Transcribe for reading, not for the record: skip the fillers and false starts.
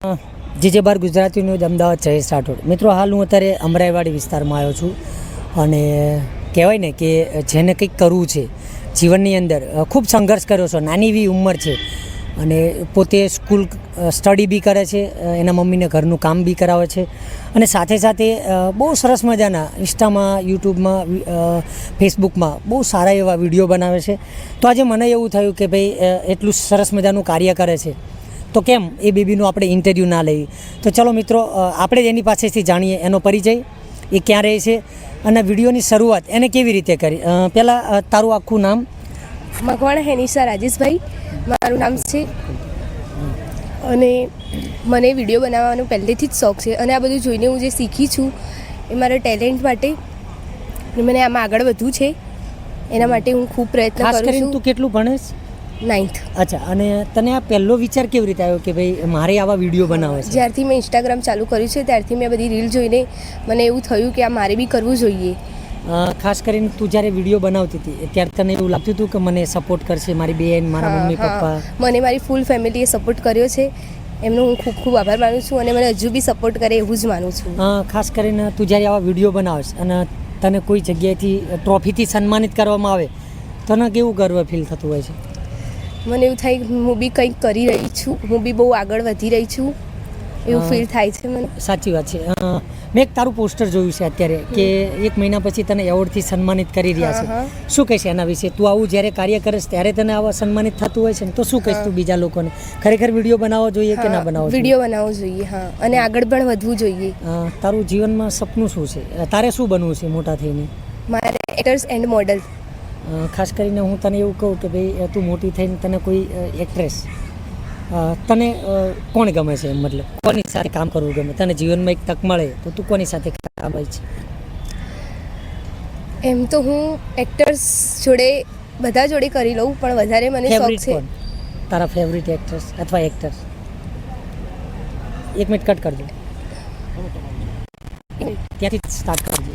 જે બાર ગુજરાતી ન્યૂઝ અમદાવાદ જયેશ રાઠોડ. મિત્રો, હાલ હું અત્યારે અમરાઈવાડી વિસ્તારમાં આવ્યો છું અને કહેવાય ને કે જેને કંઈક કરવું છે જીવનની અંદર, ખૂબ સંઘર્ષ કર્યો છે, નાની એવી ઉંમર છે અને પોતે સ્કૂલ સ્ટડી બી કરે છે, એના મમ્મીને ઘરનું કામ બી કરાવે છે અને સાથે સાથે બહુ સરસ મજાના ઇન્સ્ટામાં, યુટ્યુબમાં, ફેસબુકમાં બહુ સારા એવા વિડીયો બનાવે છે. તો આજે મને એવું થયું કે ભાઈ એટલું સરસ મજાનું કાર્ય કરે છે તો કેમ એ બેબીનું આપણે ઇન્ટરવ્યૂ ના લઈએ. તો ચલો મિત્રો, આપણે જ એની પાસેથી જાણીએ એનો પરિચય, એ ક્યાં રહે છે અને વિડીયોની શરૂઆત એને કેવી રીતે કરી. પહેલાં તારું આખું નામ? મકવાણા હેનિશા રાજેશભાઈ મારું નામ છે અને મને વિડીયો બનાવવાનો પહેલેથી જ શોખ છે અને આ બધું જોઈને હું જે શીખી છું એ મારા ટેલેન્ટ માટે મને આમાં આગળ વધવું છે, એના માટે હું ખૂબ પ્રયત્ન ખાસ કરું કરીને છું. તું કેટલું ભણેશ? 9th. અચ્છા, અને તને આ પહેલો વિચાર કેવી રીતે આવ્યો કે ભાઈ મારે આવા વિડીયો બનાવે છે? જ્યારથી મેં ઇન્સ્ટાગ્રામ ચાલુ કર્યું છે ત્યારથી મેં બધી રીલ જોઈને મને એવું થયું કે આ મારે બી કરવું જોઈએ. ખાસ કરીને તું જ્યારે વિડીયો બનાવતી હતી ત્યારે તને એવું લાગતું હતું કે મને સપોર્ટ કરશે મારી બેન, મારા મમ્મી પપ્પા? મને મારી ફૂલ ફેમિલીએ સપોર્ટ કર્યો છે, એમનો હું ખૂબ ખૂબ આભાર માનું છું અને મને હજુ બી સપોર્ટ કરે એવું જ માનું છું. ખાસ કરીને તું જ્યારે આવા વિડીયો બનાવીશ અને તને કોઈ જગ્યાએથી ટ્રોફીથી સન્માનિત કરવામાં આવે તને કેવું ગર્વ ફીલ થતું હોય છે? મને એવું થાય કે હું બી કંઈક કરી રહી છું, હું બી બહુ આગળ વધી રહી છું એવું ફીલ થાય છે મને. સાચી વાત છે. મેં એક તારું પોસ્ટર જોયું છે અત્યારે કે 1 મહિના પછી તને એવોર્ડથી સન્માનિત કરી રહ્યા છે. શું કહીશ એના વિશે? તું આવું જ્યારે કાર્ય કરીશ ત્યારે તને આવા સન્માનિત થતું હોય છે ને, તો શું કહીશ તું બીજા લોકોને? ખરેખર વિડીયો બનાવવો જોઈએ કે ના બનાવવો જોઈએ? વિડીયો બનાવવો જોઈએ, હા, અને આગળ પણ વધવું જોઈએ. તારું જીવનમાં સપનું શું છે? તારે શું બનવું છે મોટા થઈને? મારે એક્ટર્સ એન્ડ મોડલ. ખાસ કરીને હું તને એવું કહું કે ભાઈ તું મોટી થઈને તને કોઈ એક્ટ્રેસ, તને કોણ ગમે છે? મતલબ કોની સાથે કામ કરવું ગમે તને? જીવનમાં એક તક મળે તો તું કોની સાથે કામ કરે છે? એમ તો હું એક્ટર્સ જોડે બધા જોડે કરી લઉં, પણ વધારે મને શોખ ફેવરિટ છે. કોણ તારા ફેવરિટ એક્ટ્રેસ અથવા એક્ટર? 1 મિનિટ કટ કરજો, ત્યાંથી સ્ટાર્ટ કરજો.